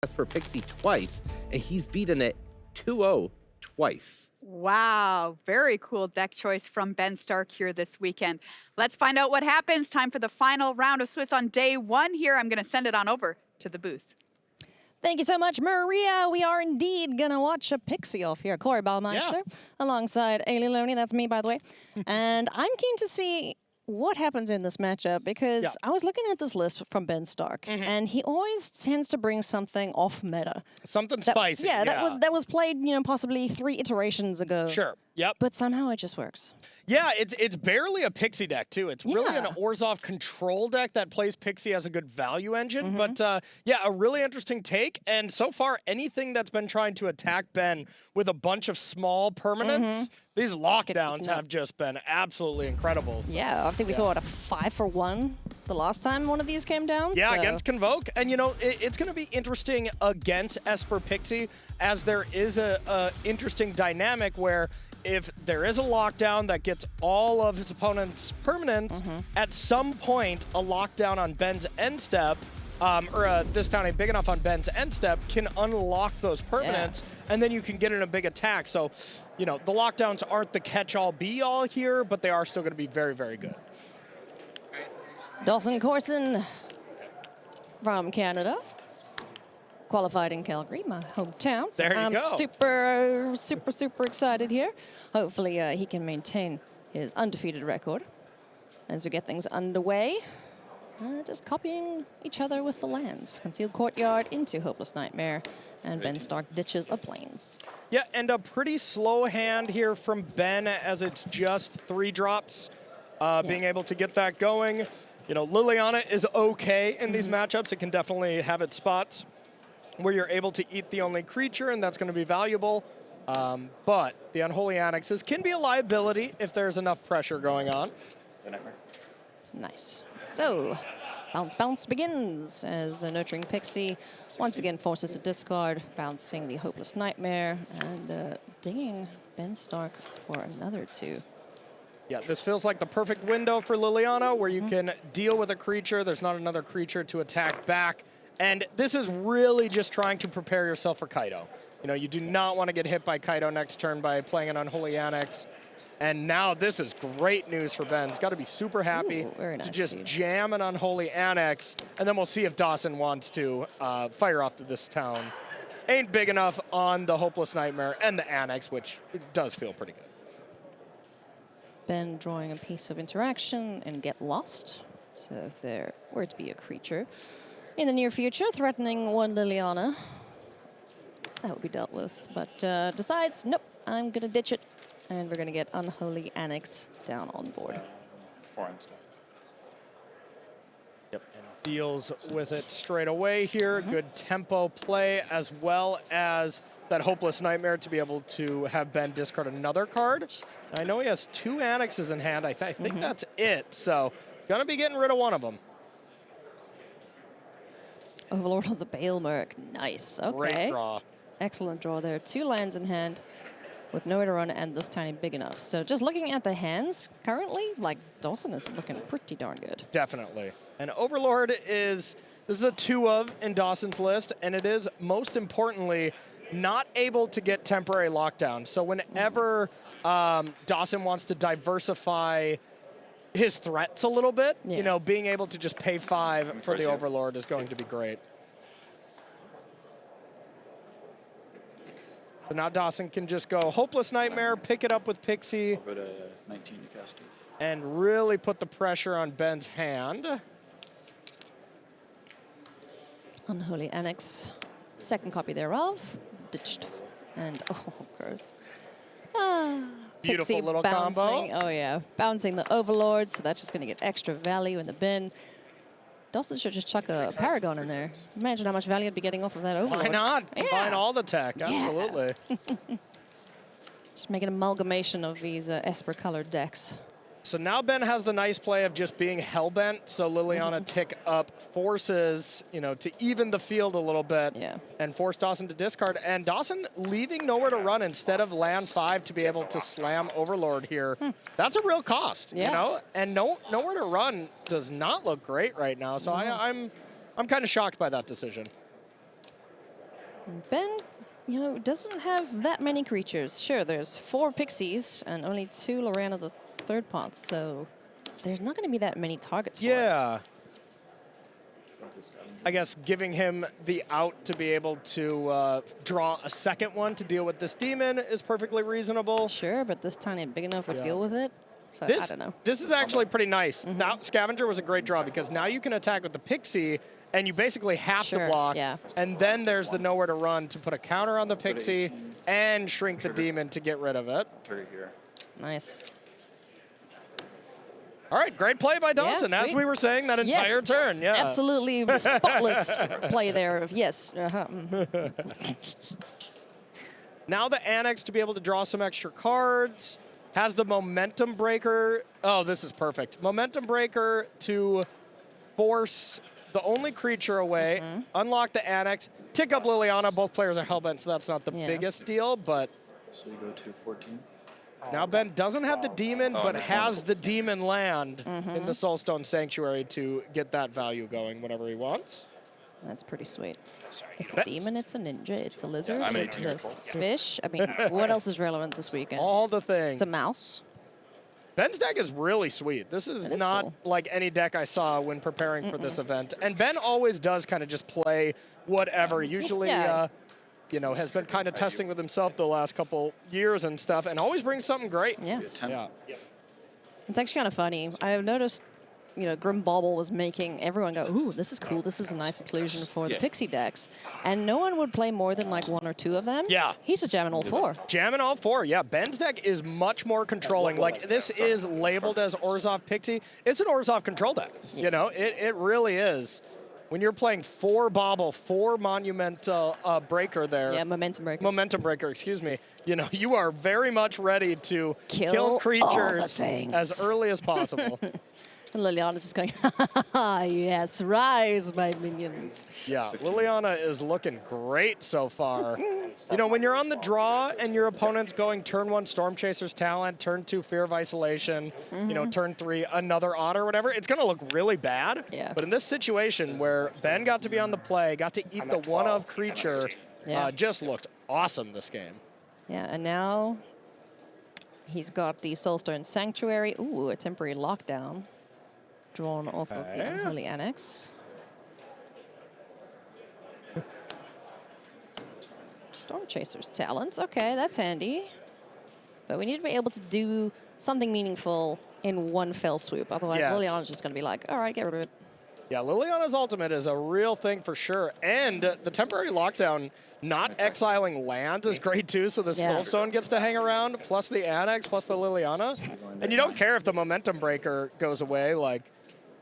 Esper Pixie twice, and he's beaten it 2-0 twice. Wow, very cool deck choice from Ben Stark here this weekend. Let's find out what happens. Time for the final round of Swiss on day one here. I'm going to send it on over to the booth. Thank you so much, Maria. We are indeed going to watch a Pixie off here. Corey Ballmeister alongside Ailey Loney. That's me, by the way. And I'm keen to see what happens in this matchup because I was looking at this list from Ben Stark, and he always tends to bring something off meta. Something spicy. Yeah, that was played, possibly 3 iterations ago. Sure. Yep. But somehow it just works. Yeah, it's barely a Pixie deck, too. It's really an Orzhov control deck that plays Pixie as a good value engine. But, yeah, a really interesting take. And so far, anything that's been trying to attack Ben with a bunch of small permanents, these lockdowns have just been absolutely incredible. So, yeah, I think we saw, what, a 5-for-1 the last time one of these came down? Yeah, against Convoke. And, it's going to be interesting against Esper Pixie as there is a interesting dynamic where if there is a lockdown that gets all of his opponent's permanents, at some point, a lockdown on Ben's end step, or a discounting big enough on Ben's end step, can unlock those permanents, and then you can get in a big attack. So, the lockdowns aren't the catch-all, be-all here, but they are still going to be very, very good. Dawson Courson from Canada. Qualified in Calgary, my hometown. So there you I'm go. super excited here. Hopefully he can maintain his undefeated record as we get things underway. Just copying each other with the lands. Concealed Courtyard into Hopeless Nightmare, and Ben Stark ditches a Plains. Yeah, and a pretty slow hand here from Ben as it's just 3 drops. Being able to get that going. Liliana is okay in these matchups. It can definitely have its spots where you're able to eat the only creature, and that's going to be valuable. But the Unholy Annexes can be a liability if there's enough pressure going on. Nice. So, bounce begins as a Nurturing Pixie once again forces a discard, bouncing the Hopeless Nightmare, and dinging Ben Stark for another 2. Yeah, this feels like the perfect window for Liliana where you can deal with a creature. There's not another creature to attack back. And this is really just trying to prepare yourself for Kaido. You do not want to get hit by Kaido next turn by playing an Unholy Annex. And now this is great news for Ben. He's got to be super happy to just jam an Unholy Annex. And then we'll see if Dawson wants to fire off to this town. Ain't big enough on the Hopeless Nightmare and the Annex, which does feel pretty good. Ben drawing a piece of interaction and get lost. So if there were to be a creature in the near future threatening one Liliana, that will be dealt with. But decides, nope, I'm going to ditch it. And we're going to get Unholy Annex down on board. Yep, and deals with it straight away here. Good tempo play, as well as that Hopeless Nightmare to be able to have Ben discard another card. I know he has 2 Annexes in hand. I think that's it. So he's going to be getting rid of one of them. Overlord of the Baelmerk. Nice. Okay. Great draw. Excellent draw there. 2 lands in hand with nowhere to run and this tiny big enough. So just looking at the hands currently, Dawson is looking pretty darn good. Definitely. And Overlord this is a 2 of in Dawson's list, and it is, most importantly, not able to get temporary lockdown. So whenever Dawson wants to diversify his threats a little bit, being able to just pay 5 for the Overlord is going to be great. So now Dawson can just go Hopeless Nightmare, pick it up with Pixie. I'll go to 19 to cast it. And really put the pressure on Ben's hand. Unholy Annex. Second copy thereof. Ditched. And, oh, gross. Beautiful Pixie little bouncing. combo. Oh, yeah. Bouncing the Overlord, so that's just going to get extra value in the bin. Dawson should just chuck a Paragon in there. Imagine how much value I'd be getting off of that Overlord. Why not? Combine all the tech, absolutely. Just make an amalgamation of these Esper-colored decks. So now Ben has the nice play of just being hellbent, so Liliana tick up forces, to even the field a little bit and force Dawson to discard. And Dawson leaving nowhere to run instead of land 5 to be able to slam Overlord here. That's a real cost, And nowhere to run does not look great right now, so I'm kind of shocked by that decision. Ben, you know, doesn't have that many creatures. Sure, there's 4 pixies and only 2 Lorana the third path, so there's not going to be that many targets for it. Yeah. I guess giving him the out to be able to draw a second one to deal with this demon is perfectly reasonable. Sure, but this town ain't big enough to deal with it. So I This, don't know. this is actually pretty nice. Now, Scavenger was a great draw because now you can attack with the Pixie and you basically have Sure, to block. yeah. And then there's the nowhere to run to put a counter on the Pixie 18. and shrink the Trigger. demon to get rid of it. Trigger here. Nice. All right, great play by Dawson, as sweet. we were saying that entire Yes, turn. Yeah. Absolutely spotless play there. Yes. Now the Annex to be able to draw some extra cards. Has the Momentum Breaker. Oh, this is perfect. Momentum Breaker to force the only creature away, unlock the Annex, tick up Liliana. Both players are hellbent, so that's not the Yeah. biggest deal, but So you go to 14. now Ben doesn't have the demon, Oh, but there's has one. the demon land in the Soulstone Sanctuary to get that value going whenever he wants. That's pretty sweet. It's a Bet. demon, it's a ninja, it's a lizard, I'm an it's a 18-year-old. fish. I mean, what else is relevant this weekend? All the things. It's a mouse. Ben's deck is really sweet. This is It is not cool. like any deck I saw when preparing for this event. And Ben always does kind of just play whatever. Usually, Yeah. you know, has been kind of testing with himself the last couple years and stuff, and always brings something great. Yeah. 10. Yeah. It's actually kind of funny. I have noticed, you know, Grim Bauble was making everyone go, ooh, this is cool. This is a nice inclusion for the Yeah. Pixie decks. And no one would play more than like 1 or 2 of them. Yeah. He's just jamming all 4. Jamming all 4. Yeah, Ben's deck is much more controlling. Like, this is labeled as Orzhov Pixie. It's an Orzhov control deck. You know, it really is. When you're playing 4 Bauble, 4 Monumental Breaker there. Yeah, Momentum Breakers. Momentum Breaker, excuse me. You know, you are very much ready to Kill kill all the creatures things. as early as possible. And Liliana's just going, yes, rise, my minions. Yeah, Liliana is looking great so far. You know, when you're on the draw and your opponent's going turn 1 Storm Chaser's Talent, turn 2 Fear of Isolation, you know, turn 3 another Otter or whatever, it's going to look really bad. Yeah. But in this situation where Ben got to be on the play, got to eat the one-of creature, Yeah. just looked awesome this game. Yeah, and now he's got the Soulstone Sanctuary. Ooh, a temporary lockdown drawn off of the Unholy Annex. Storm Chaser's Talents. Okay, that's handy. But we need to be able to do something meaningful in one fell swoop. Otherwise, Yes. Liliana's just going to be like, all right, get rid of it. Yeah, Liliana's ultimate is a real thing for sure. And the temporary lockdown, not exiling lands is great too, so the Yeah. Soulstone gets to hang around, plus the Annex, plus the Liliana. And you don't care if the Momentum Breaker goes away. Like,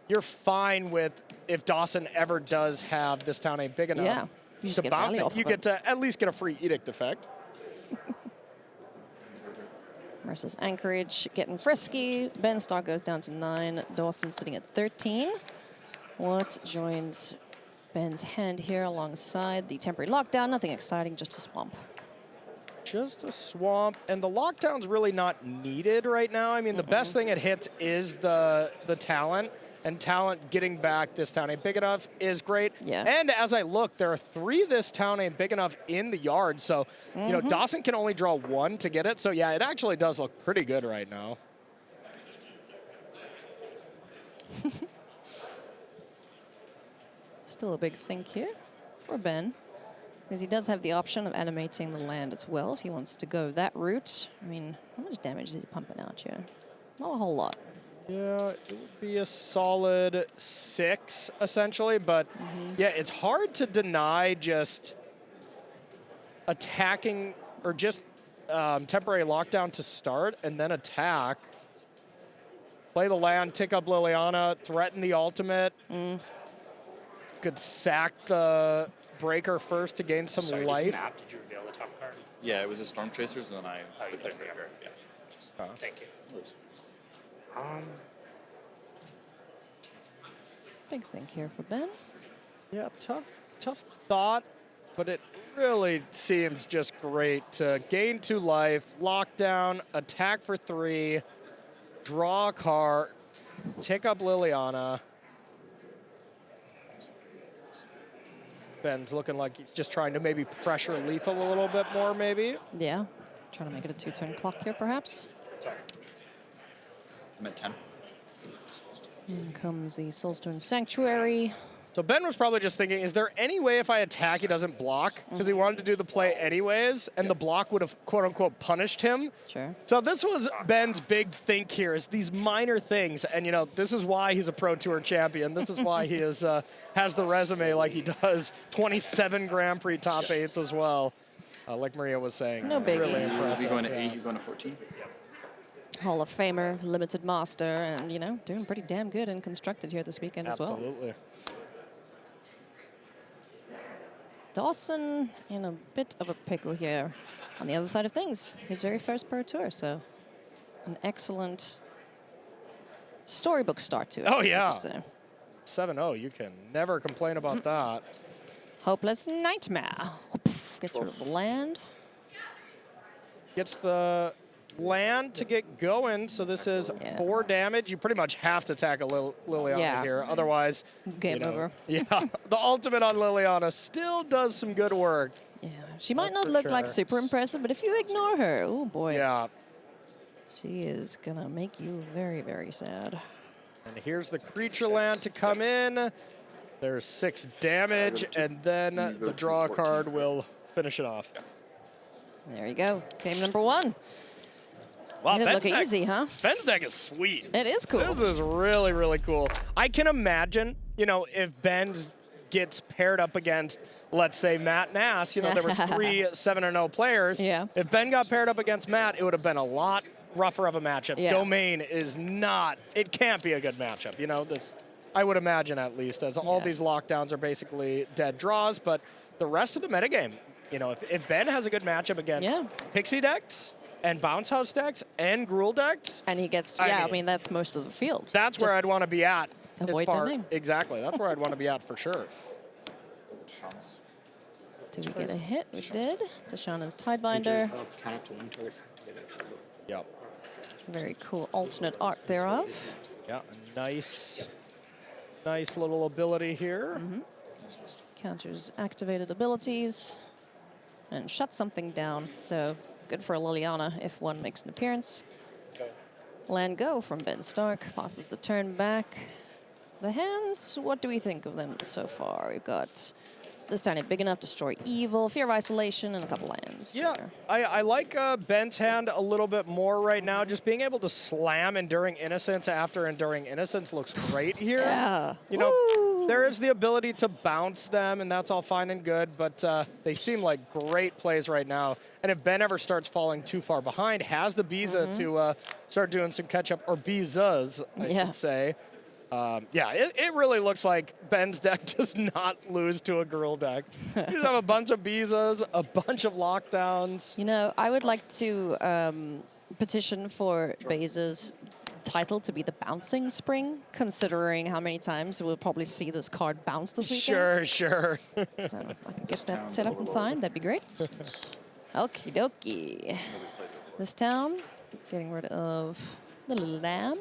you're fine with if Dawson ever does have this town ain't big enough Yeah, you just to get bounce value it. off You of get to at least get a free Edict effect. Versus Anchorage getting frisky. Ben Stark goes down to 9. Dawson sitting at 13. What joins Ben's hand here alongside the temporary lockdown? Nothing exciting, just a swamp. Just a swamp, and the lockdown's really not needed right now. I mean, the best thing it hits is the talent, and talent getting back this town ain't big enough is great. Yeah. And as I look, there are 3 this town ain't big enough in the yard, so you know Dawson can only draw 1 to get it. So yeah, it actually does look pretty good right now. Still a big think here for Ben, because he does have the option of animating the land as well if he wants to go that route. I mean, how much damage is he pumping out here? Not a whole lot. Yeah, it would be a solid 6 essentially, but yeah, it's hard to deny just attacking or just temporary lockdown to start and then attack. Play the land, tick up Liliana, threaten the ultimate. Could sack the breaker first to gain some Sorry, life. Did you map? Did you reveal the top card? Yeah, it was a Storm Chasers, and then I Oh, you put put that it breaker. Yeah. Thank you. Please. Big think here for Ben. Yeah, tough thought, but it really seems just great to gain 2 life, lockdown, attack for 3, draw a card, tick up Liliana. Ben's looking like he's just trying to maybe pressure Lethal a little bit more, maybe. Yeah. Trying to make it a 2-turn clock here, perhaps. Sorry. I'm at 10. In comes the Soulstone Sanctuary. So Ben was probably just thinking, is there any way if I attack he doesn't block? Because he wanted to do the play anyways, and the block would have quote-unquote punished him. Sure. So this was Ben's big think here, is these minor things. And, you know, this is why he's a Pro Tour champion. This is why he is has the resume like he does. 27 Grand Prix top 8s as well, like Maria was saying. No biggie. Really You'll be impressive. going to yeah. 8, you going to 14? Hall of Famer, limited master, and, you know, doing pretty damn good and constructed here this weekend as well. Absolutely. Dawson in a bit of a pickle here on the other side of things. His very first Pro Tour, so an excellent storybook start to it. Oh, I yeah. would say. 7-0, you can never complain about that. Hopeless Nightmare. Gets rid of the land. Gets the land to get going, so this is Yeah. 4 damage. You pretty much have to tackle Liliana Yeah. here, otherwise, Game you know, over. Yeah, the ultimate on Liliana still does some good work. Yeah, she might That's not for look like sure. super impressive, but if you ignore her, oh boy, Yeah, she is gonna make you very, very sad. and here's the creature land to come in. There's 6 damage, and then the draw card will finish it off. There you go. Game number 1. Wow, Made it look Ben's deck, easy, huh? Ben's deck is sweet. It is cool. This is really, really cool. I can imagine, you know, if Ben gets paired up against, let's say, Matt Nass, you know, there was 3 7-0 players. Yeah. If Ben got paired up against Matt, it would have been a lot rougher of a matchup. Yeah. Domain is not, it can't be a good matchup, you know, this, I would imagine at least, as all Yeah. these lockdowns are basically dead draws, but the rest of the metagame, you know, if Ben has a good matchup against Yeah. Pixie decks and Bounce House decks and Gruul decks, And he gets, I yeah, I mean, mean, that's most of the field. that's where Just I'd want to be at. as avoid far- domain. Exactly. That's where I'd want to be at for sure. Did we get a hit? We did. Tashana's Tidebinder. Yep. Very cool alternate art thereof. Yeah. Nice little ability here. Counters activated abilities and shuts something down. So good for Liliana if one makes an appearance. Land go from Ben Stark. Passes the turn back. The hands, what do we think of them so far? We've got this tiny big enough, destroy evil, fear of isolation, and a couple lands. Yeah, here. I like Ben's hand a little bit more right now. Just being able to slam Enduring Innocence after Enduring Innocence looks great here. Yeah. You know, Woo! there is the ability to bounce them, and that's all fine and good, but they seem like great plays right now. And if Ben ever starts falling too far behind, has the Biza to start doing some catch-up, or Bizas, I should say. Yeah, it really looks like Ben's deck does not lose to a Gruul deck. You just have a bunch of Bizas, a bunch of lockdowns. You know, I would like to petition for Beza's title to be the Bouncing Spring, considering how many times we'll probably see this card bounce this weekend. Sure. So if I can get that set up and signed, that'd be great. Okie dokie. This town, getting rid of the little lamb.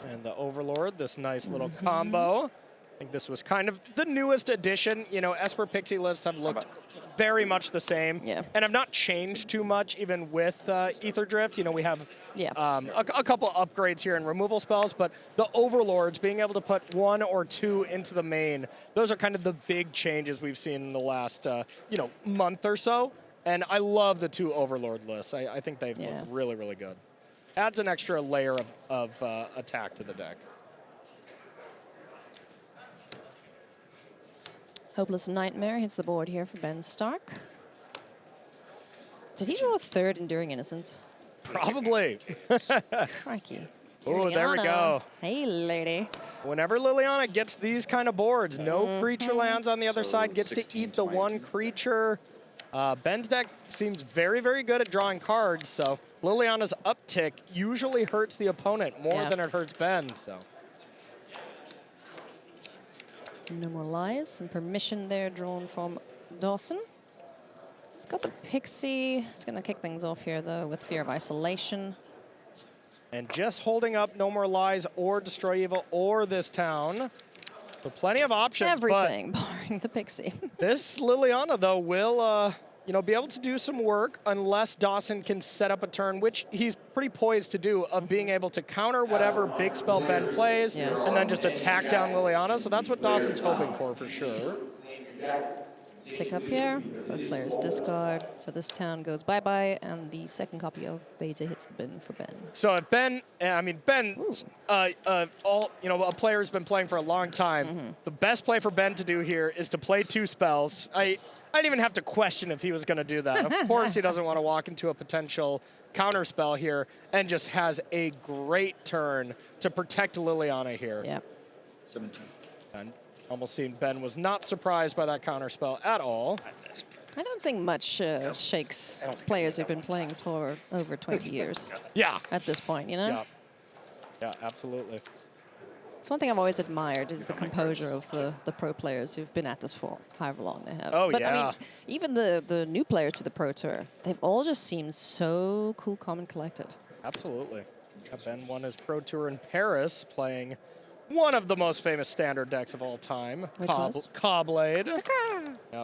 And the Overlord, this nice little combo. I think this was kind of the newest addition. You know, Esper Pixie lists have looked very much the same. Yeah. And have not changed too much, even with Ether Drift. You know, we have Yeah. a couple upgrades here in removal spells, but the Overlords, being able to put 1 or 2 into the main, those are kind of the big changes we've seen in the last, month or so. And I love the 2 Overlord lists. I think they've looked really, really good. Adds an extra layer of attack to the deck. Hopeless Nightmare hits the board here for Ben Stark. Did he draw a 3rd Enduring Innocence? Probably. Crikey. Oh, there we Liliana. go. Hey, lady. Whenever Liliana gets these kind of boards, no creature lands on the other So side, gets to 16, eat the 22. one creature. Ben's deck seems very, very good at drawing cards, so Liliana's uptick usually hurts the opponent more than it hurts Ben, so. No more lies. Some permission there drawn from Dawson. He's got the Pixie. He's going to kick things off here, though, with Fear of Isolation. And just holding up No More Lies or Destroy Evil or this town. So plenty of options. Everything, barring the pixie. But this Liliana, though, will be able to do some work unless Dawson can set up a turn, which he's pretty poised to do, of being able to counter whatever big spell Ben plays and then just attack down Liliana. So that's what Dawson's hoping for sure. Tick up here. Both players discard. So this town goes bye-bye, and the second copy of Beta hits the bin for Ben. So if Ben, Ben's a player who's been playing for a long time. The best play for Ben to do here is to play 2 spells. I didn't even have to question if he was going to do that. Of course he doesn't want to walk into a potential counter spell here, and just has a great turn to protect Liliana here. Yeah. 17. And almost seemed Ben was not surprised by that counter spell at all. I don't think much shakes players who've been playing for over 20 years Yeah. at this point, you know? Yeah. Yeah, absolutely. It's one thing I've always admired is the composure of the pro players who've been at this for however long they have. Oh, but yeah. I mean, even the new players to the Pro Tour, they've all just seemed so cool, calm, and collected. Absolutely. Yeah, Ben won his Pro Tour in Paris playing one of the most famous standard decks of all time, Which was? Cobblade.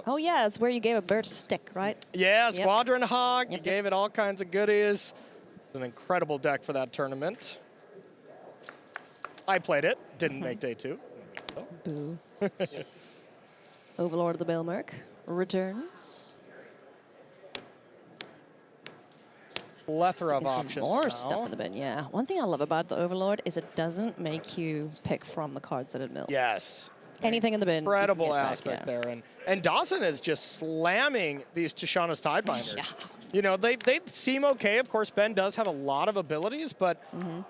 Oh yeah, it's where you gave a bird a stick, right? Yeah, Yep. Squadron Hog. You Yep, gave it all kinds of goodies. It's an incredible deck for that tournament. I played it. Didn't make day 2. So. Boo. Overlord of the Belmerk returns. Plethora of Get options some more now. stuff in the bin, yeah. One thing I love about the Overlord is it doesn't make you pick from the cards that it mills. Yes. Anything in the bin. you can Incredible get back, aspect yeah. there. And Dawson is just slamming these Tishana's Tidebinders. Yeah. You know, they seem okay. Of course, Ben does have a lot of abilities, but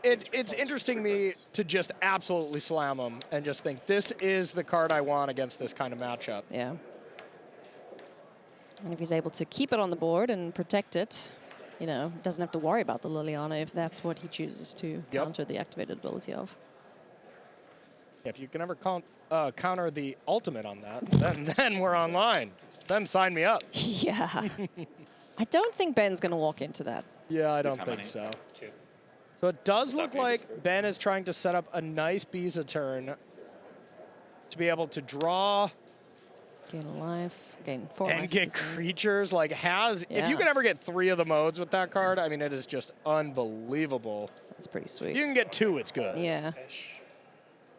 it's interesting me to just absolutely slam them and just think, this is the card I want against this kind of matchup. Yeah. And if he's able to keep it on the board and protect it, you know, doesn't have to worry about the Liliana if that's what he chooses to counter the activated ability of. If you can ever counter the ultimate on that, then we're online. Then sign me up. Yeah. I don't think Ben's going to walk into that. Yeah, I don't How think many? so. 2. So it does Stop look being like Ben is trying to set up a nice Biza turn to be able to draw Gain a life, gain 4 and lives. get creatures. Like, if you Yeah. can ever get 3 of the modes with that card, I mean, it is just unbelievable. That's pretty If sweet. you can get 2, it's good. Yeah. Fish.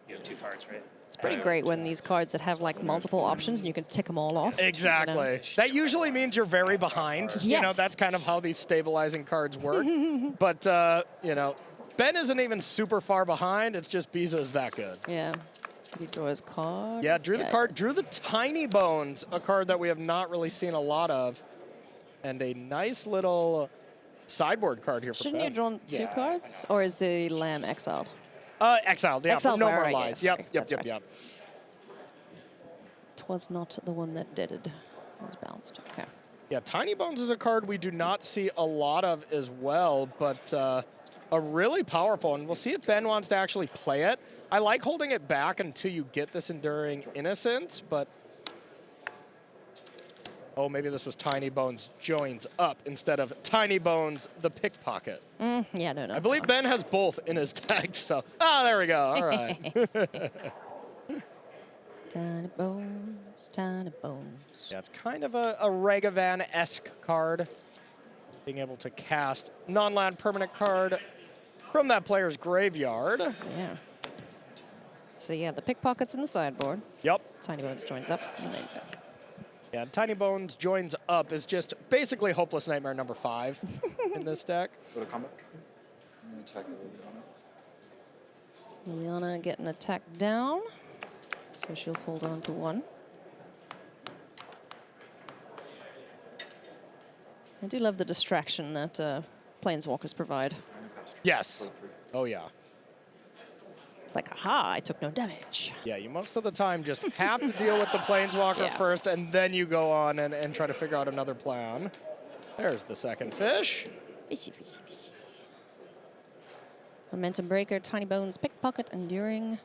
You have 2 cards, right? It's pretty great when these cards that have like multiple options and you can tick them all off. Exactly. You know? That usually means you're very behind. You know, Yes. that's kind of how these stabilizing cards work. But, you know, Ben isn't even super far behind. It's just Biza is that good. Yeah. Did he draw his card? Yeah, drew the card, drew the Tiny Bones, a card that we have not really seen a lot of. And a nice little sideboard card here for Shouldn't you Ben. have drawn 2 cards? Or is the lamb exiled? Exiled, yeah, Exiled, no right, more right, yeah, lies. sorry, Yep. that's right. Twas not the one that deaded. It was bounced. Okay. Yeah, Tiny Bones is a card we do not see a lot of as well, but a really powerful one. We'll see if Ben wants to actually play it. I like holding it back until you get this Enduring Innocence, but... Oh, maybe this was Tiny Bones joins up instead of Tiny Bones the Pickpocket. Yeah, no. I believe Ben has both in his deck, so... Ah, there we go. All right. Tiny bones, tiny bones. Yeah, it's kind of a Ragavan-esque card. Being able to cast non-land permanent card from that player's graveyard. Yeah. So yeah, the pickpockets in the sideboard. Yep. Tiny bones joins up in the main deck. Yeah, Tiny Bones joins up is just basically Hopeless Nightmare number 5 in this deck. Go to combat. I'm going to attack Liliana. Liliana getting attacked down. So she'll fold on to 1. I do love the distraction that Planeswalkers provide. Yes. Oh, yeah. It's like, aha, I took no damage. Yeah, you most of the time just have to deal with the Planeswalker Yeah. first, and then you go on and try to figure out another plan. There's the second fish. Fishy, fishy, fishy. Momentum Breaker, Tiny Bones, Pickpocket, Enduring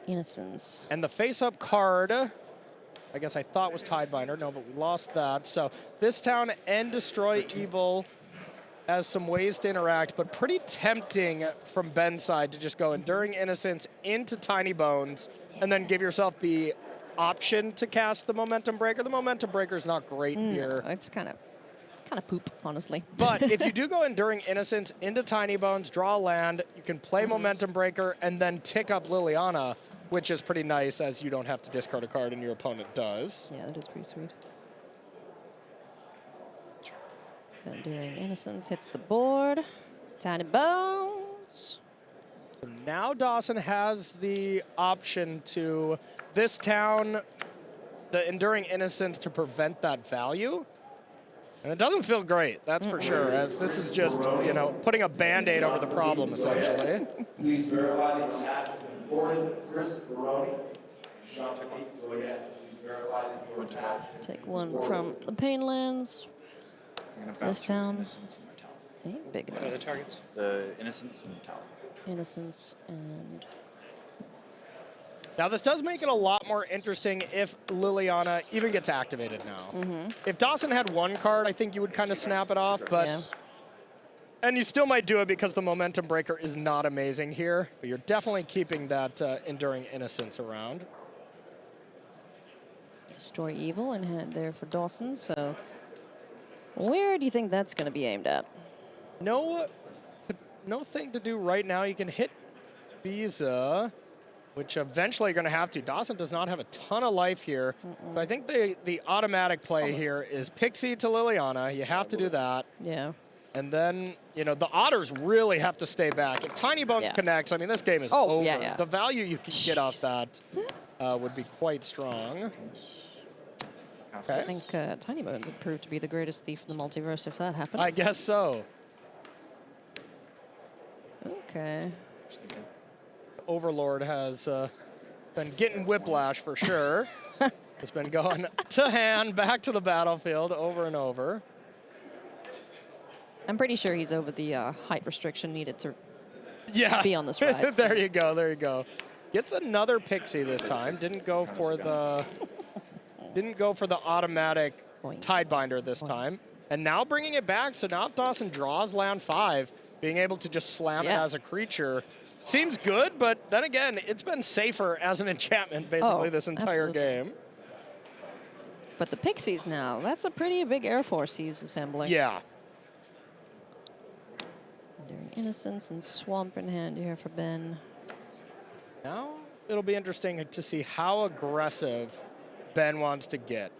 Innocence. And the face-up card, I guess I thought was Tidebinder. No, but we lost that. So this town and Destroy Evil has some ways to interact, but pretty tempting from Ben's side to just go Enduring Innocence into Tiny Bones and then give yourself the option to cast the Momentum Breaker. The Momentum Breaker is not great here. No, it's kind of poop, honestly. But if you do go Enduring Innocence into Tiny Bones, draw a land, you can play Momentum Breaker and then tick up Liliana, which is pretty nice as you don't have to discard a card and your opponent does. Yeah, that is pretty sweet. So Enduring Innocence hits the board. Tiny Bones. So now Dawson has the option to this town, the Enduring Innocence to prevent that value. And it doesn't feel great, that's for sure, as this is just, you know, putting a Band-Aid over the problem, essentially. Please verify that your match has been reported. Chris Baroni, Jean-Philippe Goyette, please verify that your match. Take one from the Painlands. I'm gonna This bounce town. Innocence and Mortality. Ain't big What are the enough. targets? The Innocence and Mortality. Innocence and Now this does make it a lot more interesting if Liliana even gets activated now. If Dawson had one card, I think you would kind of snap it off, but yeah. and you still might do it because the Momentum Breaker is not amazing here, but you're definitely keeping that Enduring Innocence around. Destroy Evil in hand there for Dawson. So where do you think that's going to be aimed at? No thing to do right now. You can hit Biza, which eventually you're going to have to. Dawson does not have a ton of life here. So I think the automatic play here is Pixie to Liliana. You have to do that. Yeah. And then, you know, the Otters really have to stay back. If Tiny Bones Yeah. connects, I mean, this game is Oh, over. yeah, yeah. The value you can get off that would be quite strong. Cast Okay. I this. think Tiny Bones would prove to be the greatest thief in the multiverse if that happened. I guess so. Okay. Overlord has been getting whiplash for sure. It's been going to hand, back to the battlefield over and over. I'm pretty sure he's over the height restriction needed to Yeah. be on this ride. so- There you go, there you go. Gets another Pixie this time. Didn't go for the automatic Boing. Tidebinder this time. And now bringing it back, so now if Dawson draws land 5, being able to just slam it Yeah. as a creature seems good, but then again, it's been safer as an enchantment basically Oh, this entire absolutely. game. But the Pixies now, that's a pretty big Air Force he's assembling. Yeah. Enduring Innocence and Swamp in hand here for Ben. Now it'll be interesting to see how aggressive Ben wants to get.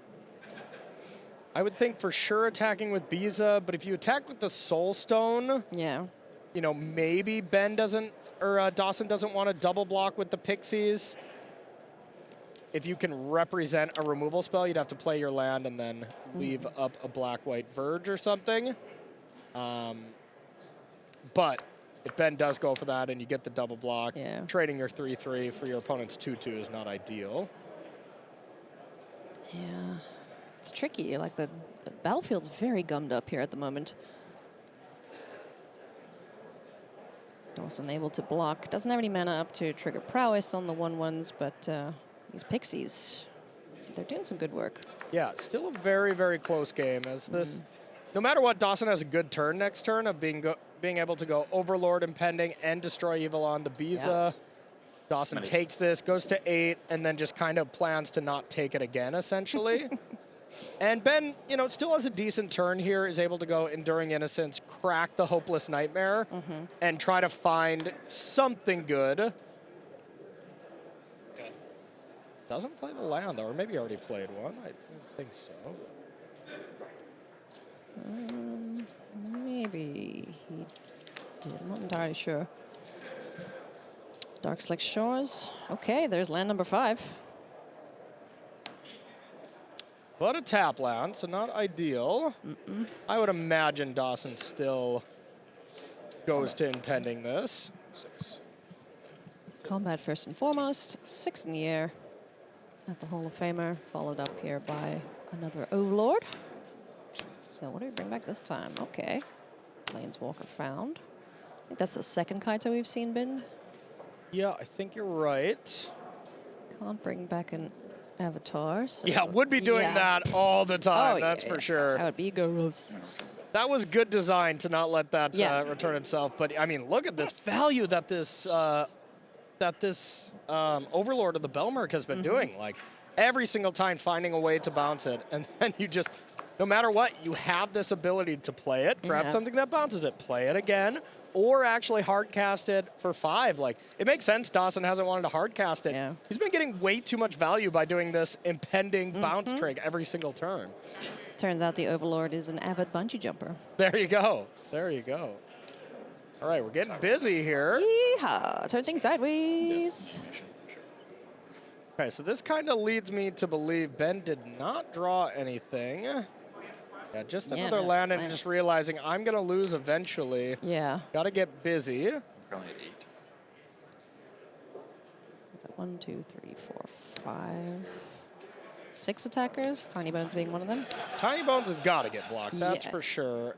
I would think for sure attacking with Biza, but if you attack with the Soul Stone, Yeah. you know, maybe Ben doesn't, or Dawson doesn't want to double block with the Pixies. If you can represent a removal spell, you'd have to play your land and then leave up a black-white Verge or something. But if Ben does go for that and you get the double block, Yeah. trading your 3/3 for your opponent's 2/2 is not ideal. Yeah. It's tricky. Like the battlefield's very gummed up here at the moment. Dawson able to block. Doesn't have any mana up to trigger prowess on the 1/1s, but these Pixies, they're doing some good work. Yeah, still a very, very close game as this, no matter what, Dawson has a good turn next turn of being able to go Overlord Impending and Destroy Evil on the Biza. Yeah. Dawson takes this, goes to 8, and then just kind of plans to not take it again, essentially. And Ben, you know, still has a decent turn here, is able to go Enduring Innocence, crack the Hopeless Nightmare, and try to find something good. Doesn't play the land, though, or maybe already played one. I don't think so. Maybe he did. I'm not entirely sure. Dark Slick Shores. Okay, there's land number 5. But a tap land, so not ideal. I would imagine Dawson still goes to impending this. 6. Combat first and foremost. 6 in the air at the Hall of Famer, followed up here by another Overlord. So what do we bring back this time? Okay. Planeswalker found. I think that's the second Kaito we've seen, Ben. Yeah, I think you're right. Can't bring back an Avatar. So Yeah, would be doing yeah. that all the time, Oh, that's yeah, for yeah. sure. That would be gross. That was good design to not let that Yeah. return itself. But I mean, look at this value that this Overlord of the Belmerk has been doing. Like every single time, finding a way to bounce it, and then you just, no matter what, you have this ability to play it, grab Yeah. something that bounces it, play it again, or actually hard cast it for 5. Like it makes sense. Dawson hasn't wanted to hard cast it. Yeah. He's been getting way too much value by doing this impending bounce trig every single turn. Turns out the Overlord is an avid bungee jumper. There you go. There you go. All right, we're getting busy here. Yeehaw! Turn things sideways. Okay, so this kind of leads me to believe Ben did not draw anything. Yeah, just Yeah, another no, land and just just lands. realizing I'm going to lose eventually. Yeah. Got to get busy. I'm currently at 8. Is that 1, 2, 3, 4, 5, 6 attackers? Tiny Bones being one of them. Tiny Bones has got to get blocked, that's Yeah. for sure.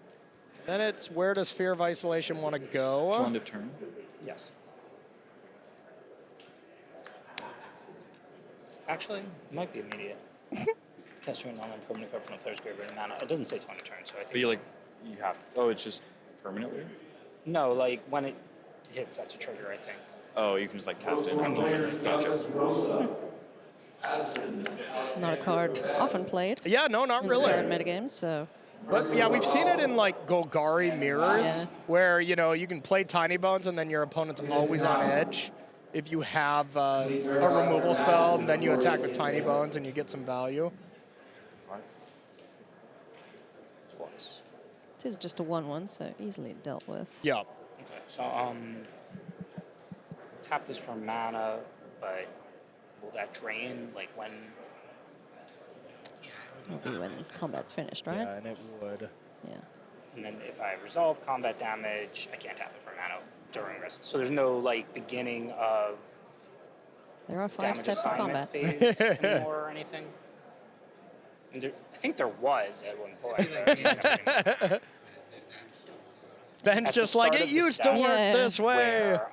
Then it's where does Fear of Isolation want to go? Till end of turn. Yes. Actually, it might be immediate. Cast you a non-permanent card from a player's graveyard and mana. It doesn't say 20 turns, so I think. But you have. Oh, it's just permanently. No, like when it hits, that's a trigger, I think. Oh, you can just like cast it. Players Gotcha. Douglas Rosa has been Not a card often played Yeah, no, not in really. current metagames, so But yeah, we've seen it in like Golgari mirrors, Yeah. where you know you can play Tiny Bones and then your opponent's always on edge. If you have a removal spell, and then you attack with Tiny Bones and you get some value. 5. Plus. it is just a 1/1, so easily dealt with. Yeah. Okay, so tap this for mana, but will that drain like when? It'll be when combat's finished, right? Yeah, and it would. Yeah. And then if I resolve combat damage, I can't tap it for mana during risk. So there's no like beginning of There are 5 damage steps of assignment combat. phase anymore or anything. And there, I think there was at one point. But Ben's At the just like, start it of the used to step work Yeah. this way. where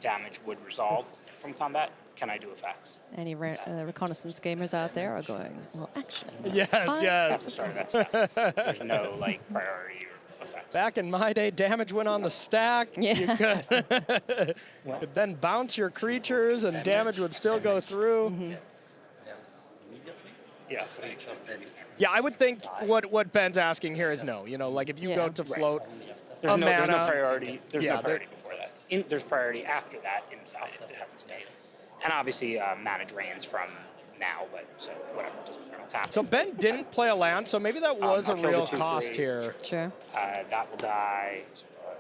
damage would resolve from combat, can I do effects? Any reconnaissance gamers out there are going, well, actually. Yes, 5 yes. steps of Sorry, combat. that's that. There's no like priority or effects. Back in my day, damage went on the stack. Yeah. You could then bounce your creatures and damage would still go through. Yes. Yeah, I would think what Ben's asking here is no. You know, like if you go Yeah. to float There's a no mana. priority. There's Yeah, no priority before that. There's priority after that inside if it happens made. And obviously mana drains from now, but so whatever. Doesn't matter. I'll tap So it. Ben didn't play a land, so maybe that was I'll a kill the real 2/3. cost here. Sure. That will die.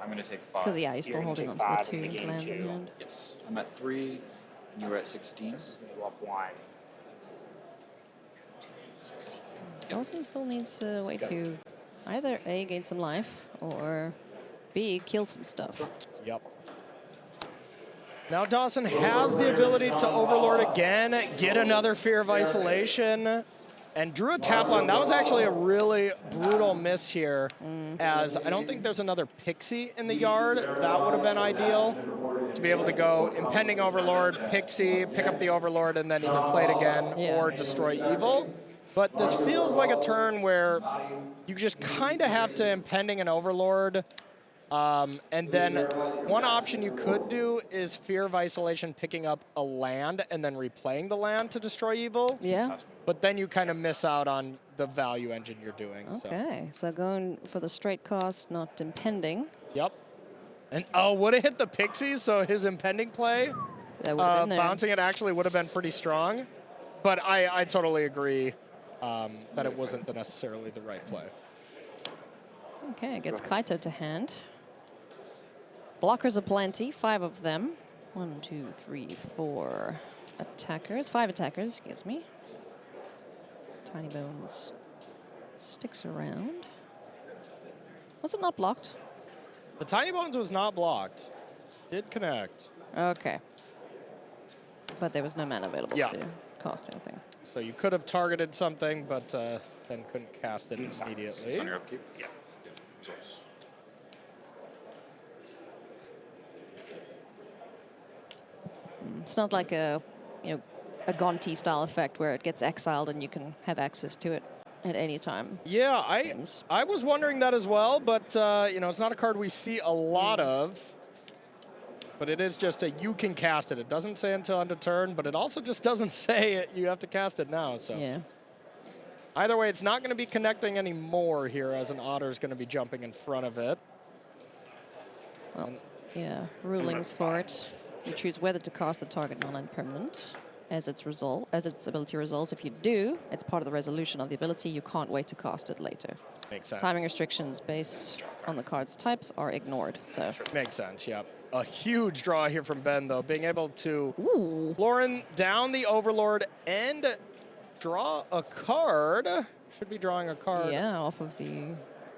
I'm going to take 5. Because, yeah, you're still You're gonna holding take on to the 5 2 and the game lands in 2. hand. Yes. I'm at 3, and you were at 16. This is going to go up 1. Dawson still needs a way to either A, gain some life, or B, kill some stuff. Yep. Now Dawson has the ability to Overlord again, get another Fear of Isolation, and drew a tap line. That was actually a really brutal miss here, as I don't think there's another Pixie in the yard. That would have been ideal, to be able to go Impending Overlord, Pixie, pick up the Overlord, and then either play it again Yeah. or destroy Evil. But this feels like a turn where you just kind of have to Impending an Overlord. And then one option you could do is Fear of Isolation picking up a land and then replaying the land to destroy Evil. Yeah. But then you kind of miss out on the value engine you're doing. Okay, so going for the straight cost, not impending. So. Yep. And oh, would have hit the Pixies, so his Impending play, That would have been there. bouncing it actually would have been pretty strong. But I totally agree that it wasn't necessarily the right play. Okay, gets Kaito to hand. Blockers aplenty, 5 of them. 1, 2, 3, 4 attackers. 5 attackers, excuse me. Tiny Bones sticks around. Was it not blocked? The Tiny Bones was not blocked. Did connect. Okay. But there was no mana available Yeah. to cost anything. So you could have targeted something, but then couldn't cast it It's immediately. on your upkeep? Yeah. Resource. It's not like a Gonti style effect where it gets exiled and you can have access to it at any time. Yeah, seems. I was wondering that as well, but you know, it's not a card we see a lot of. But it is just a you can cast it. It doesn't say until end of turn, but it also just doesn't say it, you have to cast it now. So Yeah. either way, it's not going to be connecting anymore here, as an Otter is going to be jumping in front of it. Well, yeah, rulings for it. You choose whether to cast the target non-land permanent as its ability resolves. If you do, it's part of the resolution of the ability. You can't wait to cast it later. Makes sense. Timing restrictions based on the card's types are ignored. So Makes sense, yep. A huge draw here from Ben, though, being able to ooh, Lauren down the Overlord and draw a card. Should be drawing a card. yeah, off of the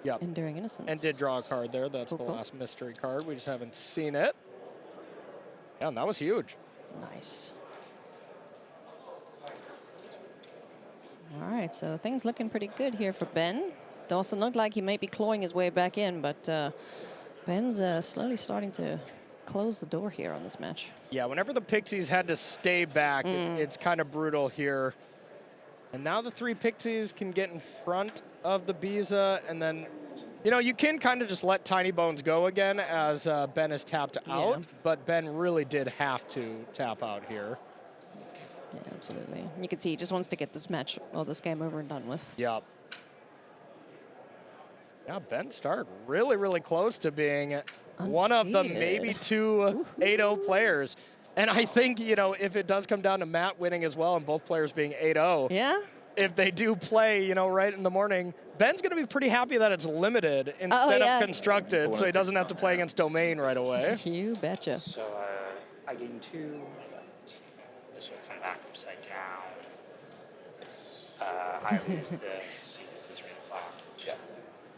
Yep. Enduring Innocence. And did draw a card there. That's Cool, the cool. last mystery card. We just haven't seen it. Yeah, and that was huge. Nice. All right, so things looking pretty good here for Ben. Dawson looked like he might be clawing his way back in, but Ben's slowly starting to close the door here on this match. Yeah, whenever the Pixies had to stay back, it's kind of brutal here. And now the 3 Pixies can get in front of the Biza, and then, you know, you can kind of just let Tiny Bones go again as Ben is tapped out, but Ben really did have to tap out here. Yeah, absolutely. You can see he just wants to get this match or this game over and done with. Yep. Yeah, Ben Stark really, really close to being one of the maybe 2 8-0 players. And I think, you know, if it does come down to Matt winning as well and both players being 8-0, Yeah? if they do play, you know, right in the morning, Ben's going to be pretty happy that it's limited instead yeah. of constructed, so he doesn't have to play against Domain right away. You betcha. So I gain 2. This will come back upside down. It's I leave this ring block. Yeah.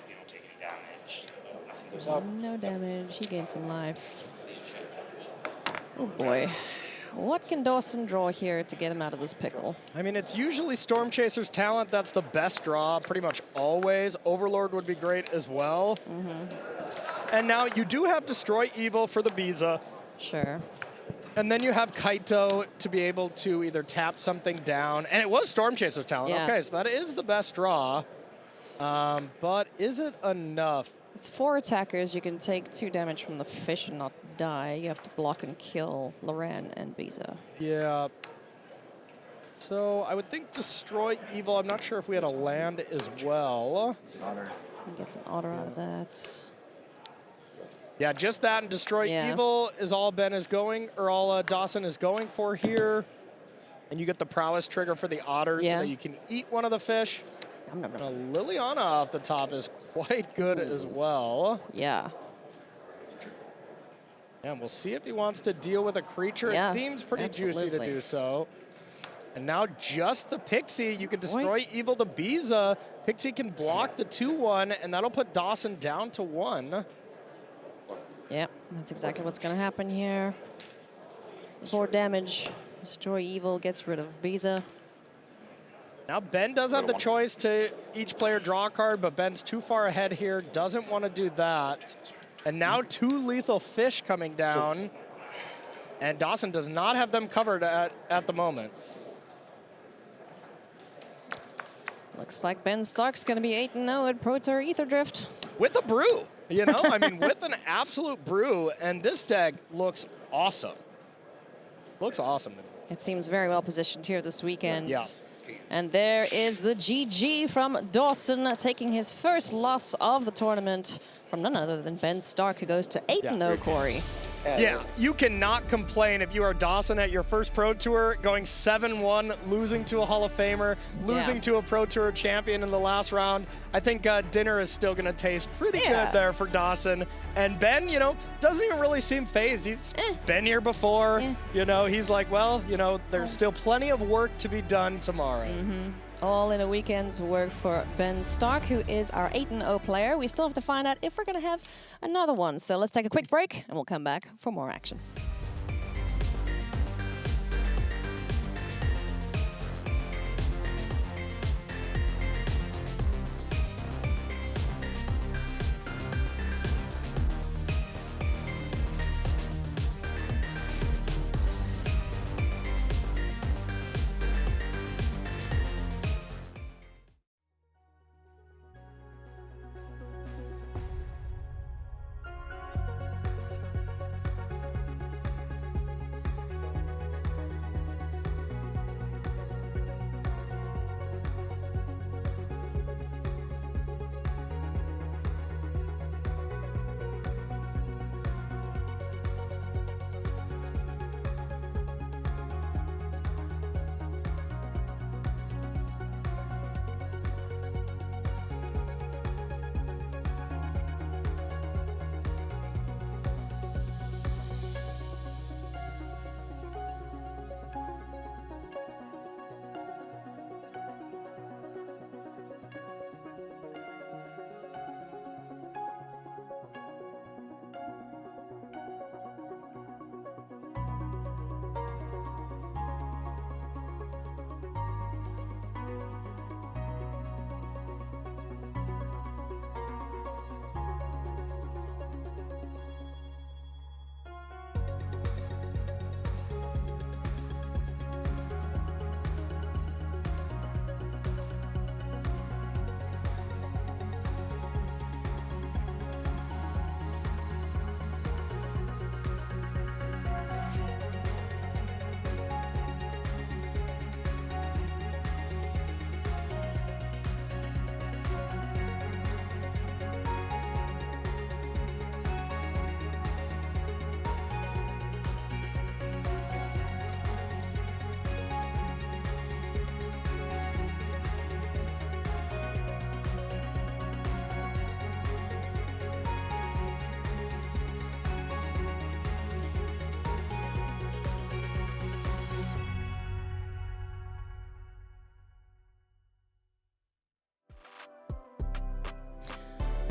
You don't take any damage. Nothing goes up. No damage. He gained some life. Oh boy. What can Dawson draw here to get him out of this pickle? I mean, it's usually Storm Chaser's talent that's the best draw, pretty much always. Overlord would be great as well. And now you do have Destroy Evil for the Biza. Sure. And then you have Kaito to be able to either tap something down. And it was Storm Chaser's talent. Yeah. Okay, so that is the best draw. But is it enough? It's 4 attackers. You can take 2 damage from the fish and not die. You have to block and kill Loran and Biza. Yeah. So I would think Destroy Evil. I'm not sure if we had a land as well. Otter. He gets an otter out of that. Yeah, just that and Destroy Yeah. Evil is all Ben is going, or all Dawson is going for here. And you get the prowess trigger for the otters Yeah. so that you can eat one of the fish. Nom, nom, nom. Now, Liliana off the top is quite good as well. Yeah. And we'll see if he wants to deal with a creature. Yeah, It seems pretty juicy to absolutely. do so. And now just the Pixie. You can Destroy Evil the Biza. Pixie can block the 2-1, and that'll put Dawson down to 1. Yep, that's exactly what's going to happen here. 4 damage. Destroy Evil gets rid of Biza. Now Ben does have the choice to each player draw a card, but Ben's too far ahead here, doesn't want to do that. And now 2 lethal fish coming down, and Dawson does not have them covered at the moment. Looks like Ben Stark's going to be 8-0 at Pro Tour Ether Drift. With a brew, you know? I mean, with an absolute brew, and this deck looks awesome. Looks awesome to me. It seems very well positioned here this weekend. Yeah. And there is the GG from Dawson, taking his first loss of the tournament from none other than Ben Stark, who goes to 8-0, Corey. Yeah, you cannot complain if you are Dawson at your first Pro Tour, going 7-1, losing to a Hall of Famer, losing to a Pro Tour champion in the last round. I think dinner is still going to taste pretty good there for Dawson. And Ben, you know, doesn't even really seem phased. He's been here before. You know, he's like, well, you know, there's still plenty of work to be done tomorrow. All in a weekend's work for Ben Stark, who is our 8-0 player. We still have to find out if we're going to have another one. So let's take a quick break, and we'll come back for more action.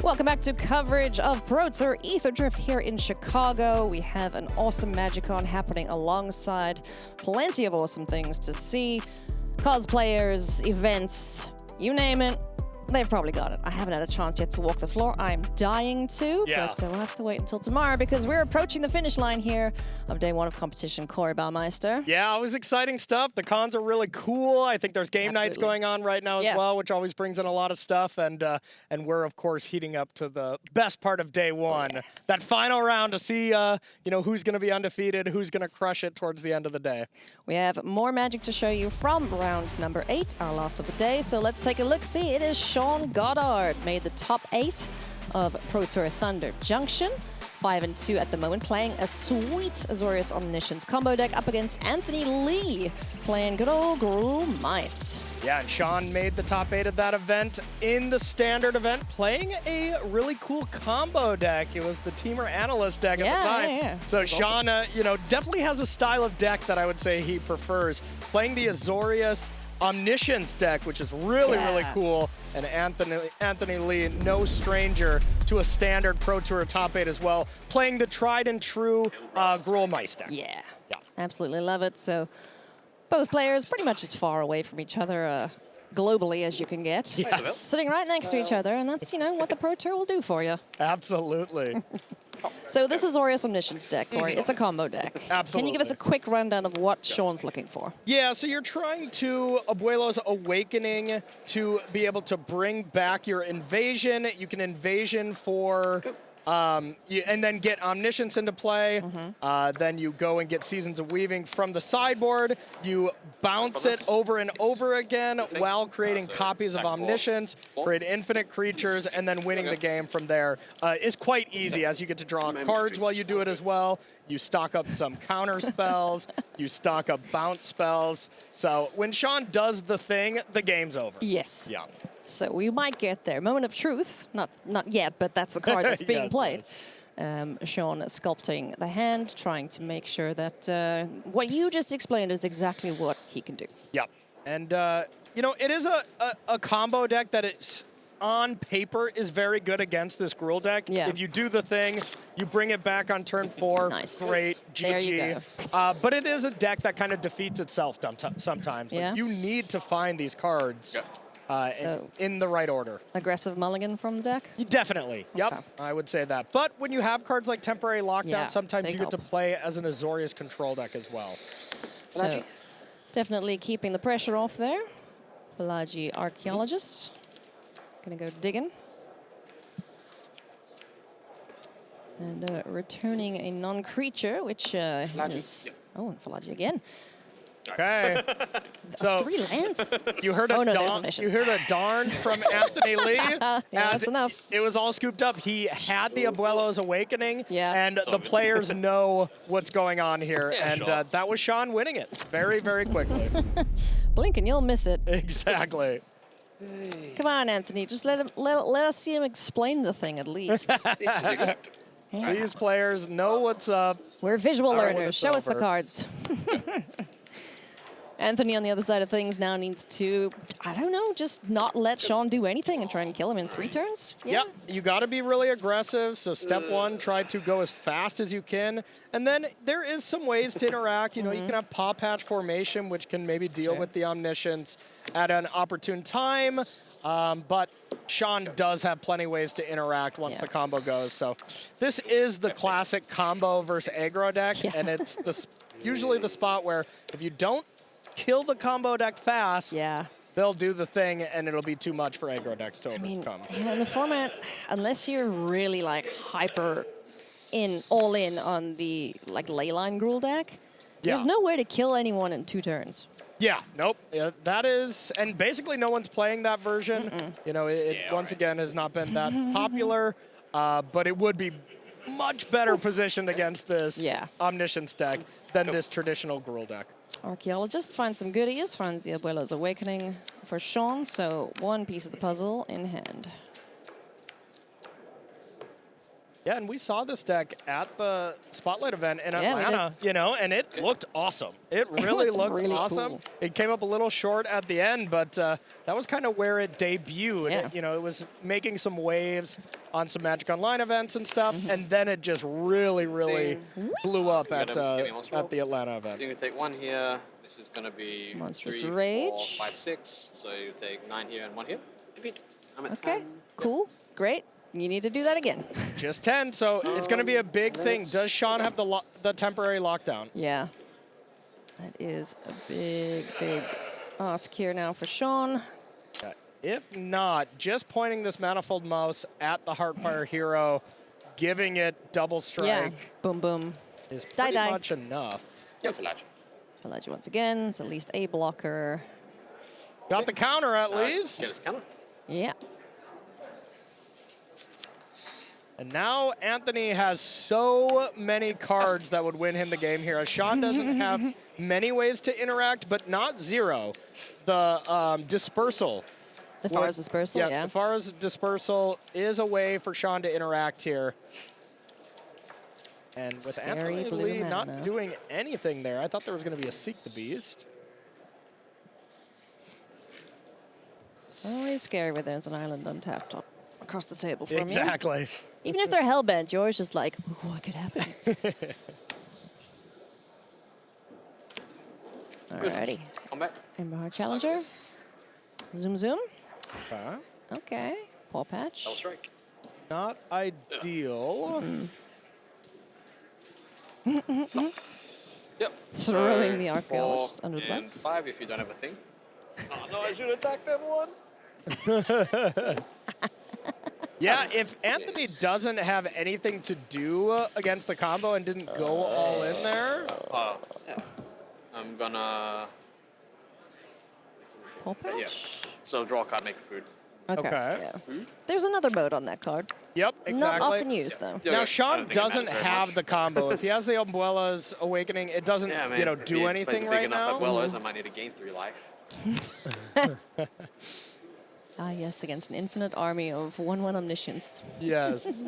Welcome back to coverage of Pro Tour Ether Drift here in Chicago. We have an awesome MagicCon happening alongside plenty of awesome things to see. Cosplayers, events, you name it. They've probably got it. I haven't had a chance yet to walk the floor. I'm dying to, but we'll have to wait until tomorrow because we're approaching the finish line here of day 1 of competition. Corey Baumeister. Yeah, it was exciting stuff. The cons are really cool. I think there's game nights going on right now as well, which always brings in a lot of stuff. And we're, of course, heating up to the best part of day 1. That final round to see, who's going to be undefeated, who's going to crush it towards the end of the day. We have more magic to show you from round number 8, our last of the day. So let's take a look-see. It is Sean Goddard made the top 8 of Pro Tour Thunder Junction. 5-2 at the moment, playing a sweet Azorius Omniscience combo deck up against Anthony Lee, playing good old Gruul Mice. Yeah, and Sean made the top 8 of that event in the standard event, playing a really cool combo deck. It was the Teamer Analyst deck at the time. So Sean, definitely has a style of deck that I would say he prefers. Playing the Azorius Omniscience deck, which is really cool. And Anthony Lee, no stranger to a standard Pro Tour top 8 as well, playing the tried and true Gruul Mice deck. Yeah, absolutely love it. So both players pretty much as far away from each other globally as you can get. Yes. Sitting right next to each other, and that's, what the Pro Tour will do for you. Absolutely. So this is Azorius Omniscience deck, Corey. It's a combo deck. Absolutely. Can you give us a quick rundown of what Sean's looking for? Yeah, so you're trying to Abuelo's Awakening to be able to bring back your invasion. You can invasion for... and then get Omniscience into play. Then you go and get Seasons of Weaving from the sideboard. You bounce it over and over again while creating copies of Omniscience, create infinite creatures, and then winning the game from there is quite easy as you get to draw cards while you do it as well. You stock up some counter spells. You stock up bounce spells. So when Sean does the thing, the game's over. Yes. Yeah. So we might get there. Moment of Truth, not yet, but that's the card that's being played. Sean sculpting the hand, trying to make sure that what you just explained is exactly what he can do. Yep. And, it is a combo deck that it's on paper is very good against this Gruul deck. Yeah. If you do the thing, you bring it back on turn 4. Nice. Great. GG. There you go. But it is a deck that kind of defeats itself sometimes. Yeah. Like, you need to find these cards. So in the right order. aggressive mulligan from the deck? Definitely. Yep, Okay. I would say that. But when you have cards like Temporary Lockdown, sometimes they you get to help. play as an Azorius control deck as well. So definitely keeping the pressure off there. Pelagi Archaeologist. Gonna go digging. And returning a non-creature, which is... Oh, and Pelagi again. Okay. So 3 lands? you heard a darn from Anthony Lee. That's enough. It was all scooped up. He had the Abuelo's Awakening, and the players know what's going on here. And that was Sean winning it very, very quickly. Blink and you'll miss it. Exactly. Come on, Anthony. Just let us see him explain the thing at least. These players know what's up. We're visual when learners. it's Show us the over. cards. Anthony on the other side of things now needs to, I don't know, just not let Sean do anything and try and kill him in 3 turns. Yeah, you got to be really aggressive. So step 1, try to go as fast as you can. And then there is some ways to interact. You know, you can have Paw Patch Formation, which can maybe deal with the Omniscience at an opportune time. But Sean does have plenty of ways to interact once the combo goes. So this is the classic combo versus aggro deck. And it's usually the spot where if you don't kill the combo deck fast, they'll do the thing, and it'll be too much for aggro decks to overcome. In the format, unless you're really like all in on the Leyline Gruul deck, there's no way to kill anyone in 2 turns. Yeah, nope. Yeah, that is, and basically no one's playing that version. You know, it once again has not been that popular, but it would be much better positioned against this Omniscience deck than this traditional Gruul deck. Archaeologist finds some goodies, finds the Abuelo's Awakening for Sean, so 1 piece of the puzzle in hand. Yeah, and we saw this deck at the Spotlight event in Atlanta, and it looked awesome. It really looked really awesome. Cool. It came up a little short at the end, but that was kind of where it debuted. Yeah. It was making some waves on some Magic Online events and stuff, and then it just really blew up at the Atlanta event. So you take 1 here. This is going to be Monstrous 3, Rage. 4, 5, 6. So you take 9 here and 1 here. I'm at Okay, 10. cool, great. You need to do that again. Just 10, so it's going to be a big thing. Does Sean have the temporary lockdown? Yeah. That is a big ask here now for Sean. If not, just pointing this Manifold Mouse at the Heartfire hero, giving it double strike Yeah, boom, boom. is Die, pretty die. much enough. Yeah, for Ledge. Village once again, it's at least a blocker. Got the counter at least. Get his counter. Yeah. And now Anthony has so many cards that would win him the game here. Sean doesn't have many ways to interact, but not zero. The dispersal. The Forest Dispersal, yeah. The Forest Dispersal is a way for Sean to interact here. And with Scary Anthony blue Lee mana. not doing anything there, I thought there was going to be a Seek the Beast. It's always scary when there's an island untapped across the table from you. Exactly. Even if they're hellbent, you're always just like, ooh, what could happen? Alrighty. Come back. Ember Challenger. Zoom, zoom. Okay. Okay. Paw Patch. Double strike. Not ideal. Yep. Throwing So the archaeologist 4 under the and bus. 5 if you don't have a thing. Oh, no, I should attack that one. Yeah, if Anthony doesn't have anything to do against the combo and didn't go all in there, Yeah. I'm gonna. Paw Patch? Yeah. So draw a card, make a food. Okay. Yeah. There's another mode on that card. yep, Not exactly. often used, though. Yeah, Now okay. I Sean don't think it doesn't matters very have much. the combo. If he has the Umbrellas Awakening, it doesn't, Yeah, man. you know, If do he anything plays a big right enough now. Abuelos, I might need to gain 3 life. Ah, yes, against an infinite army of 1/1 omniscience. Yes.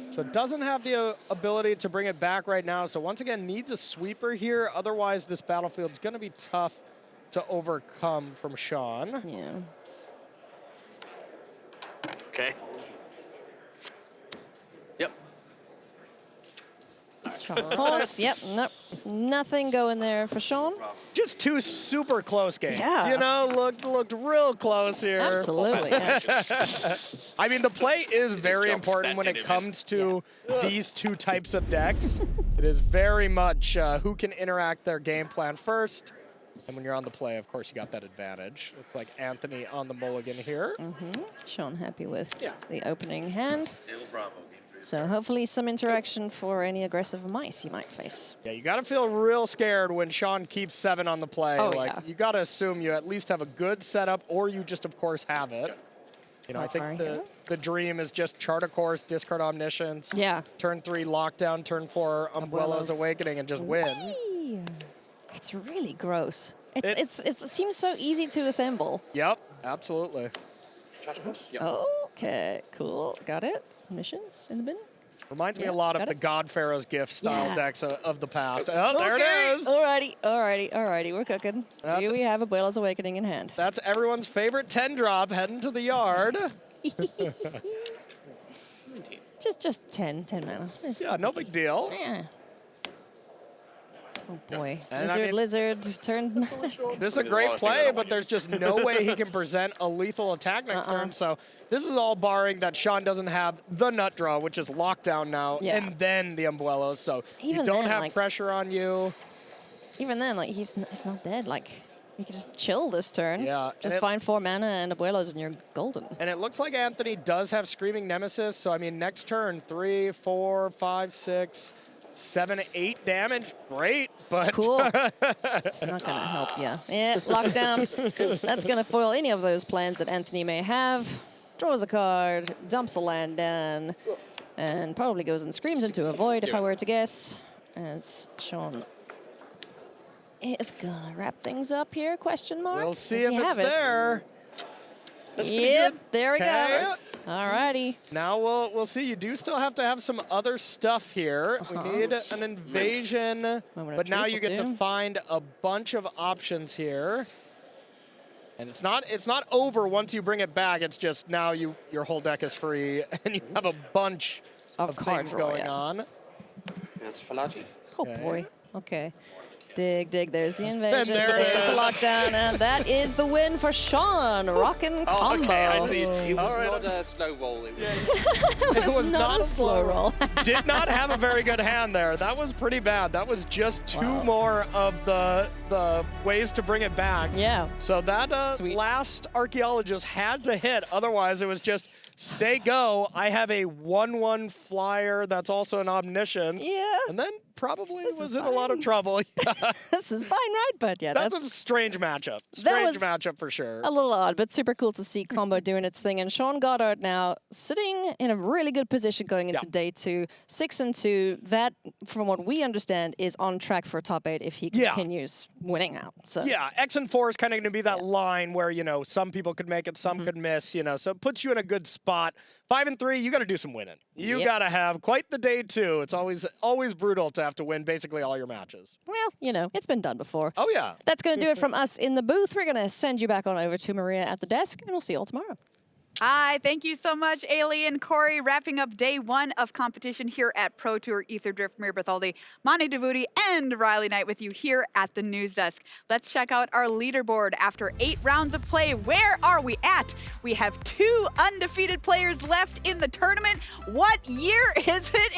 So doesn't have the ability to bring it back right now. So once again, needs a sweeper here. Otherwise, this battlefield's going to be tough to overcome from Sean. Yeah. Okay. Yep. Pulse, yep, nope. Nothing going there for Sean. Just 2 super close games. Yeah. You know, looked real close here. Absolutely. Yeah. I mean, the play is very jump important when it spent comes to these 2 types of decks. It is very much who can interact their game plan first. And when you're on the play, of course, you got that advantage. Looks like Anthony on the mulligan here. Sean happy with Yeah. the opening hand. So hopefully some interaction for any aggressive mice you might face. Yeah, you got to feel real scared when Sean keeps 7 on the play. Oh, like, yeah. you got to assume you at least have a good setup, or you just, of course, have it. You know, I Fire think hero. the dream is just chart a course, discard Omniscience, Yeah. turn 3 lockdown, turn 4 Umbrellas Umbrellas. Awakening, and just win. Whee! It's really gross. It- It seems so easy to assemble. Yep, absolutely. Charge course? Yep. Okay, cool. Got it. Missions in the bin. Reminds me Yeah, a lot of got the it. God Pharaoh's Gift style Yeah. decks of the past. Oh, there Okay, it is. Alrighty. We're cooking. That's- Do we have Abuela's Awakening in hand? That's everyone's favorite 10 drop heading to the yard. 19. Just 10 mana. It's- Yeah, no big deal. Yeah. Oh boy. And I Lizard, mean- turn. This is a great play, but there's just no way he can present a lethal attack next turn. So this is all barring that Sean doesn't have the nut draw, which is lockdown now, Yeah. and then the Umbrellas. So you Even don't then, have like- pressure on you. Even then, like he's not dead. Like you can just chill this turn. Yeah, Just and it- find 4 mana and Abuelos and you're golden. And it looks like Anthony does have Screaming Nemesis. So, I mean, next turn, 3, 4, 5, 6, 7, 8 damage. Great, but Cool. It's not gonna help you. Yeah, lockdown. That's gonna foil any of those plans that Anthony may have. Draws a card, dumps a land down, and probably goes and screams into a void if I were to guess. As Sean is gonna wrap things up here, question mark. we'll see Does if he it's have it? there. Yep, there we Okay. go. Alrighty. Now we'll see. You do still have to have some other stuff here. We need an invasion, Moment of but now truth you will get to do. find a bunch of options here. And it's not over once you bring it back. It's just now your whole deck is free and you have a bunch of cards things going yeah. on. Yes, Falaji. Oh Okay. boy. Okay. Dig. There's the invasion. there it There's the is. lockdown, and that is the win for Sean. Rockin' combo. okay, I see. It was All right. not a slow roll. It was It was not a slow roll. Did not have a very good hand there. That was pretty bad. That was just two more of the ways to bring it back. Yeah. So that Sweet. last archaeologist had to hit. Otherwise, it was just say go. I have a 1/1 flyer that's also an omniscience. Yeah. And then probably This was is in a lot of fine. trouble. Yeah. This is fine, right? But yeah, That's a strange matchup. Strange was matchup for sure. a little odd, but super cool to see Combo doing its thing. And Sean Goddard now sitting in a really good position going into Yeah. day 2, 6-2. That, from what we understand, is on track for top 8 if he Yeah. continues winning out. So Yeah, X and 4 is kind of going to be that line where, some people could make it, some could miss, so it puts you in a good spot. 5 and 3, you got to do some winning. You Yep. got to have quite the day 2. It's always brutal to have to win basically all your matches. well, it's been done before. Oh, yeah. That's going to do it from us in the booth. We're going to send you back on over to Maria at the desk, and we'll see you all tomorrow. Hi, thank you so much, Ailey and Corey. Wrapping up day 1 of competition here at Pro Tour. Ether Drift, Mir Berthaldi, Mani Devuti, and Riley Knight with you here at the news desk. Let's check out our leaderboard after 8 rounds of play. Where are we at? We have 2 undefeated players left in the tournament. What year is it?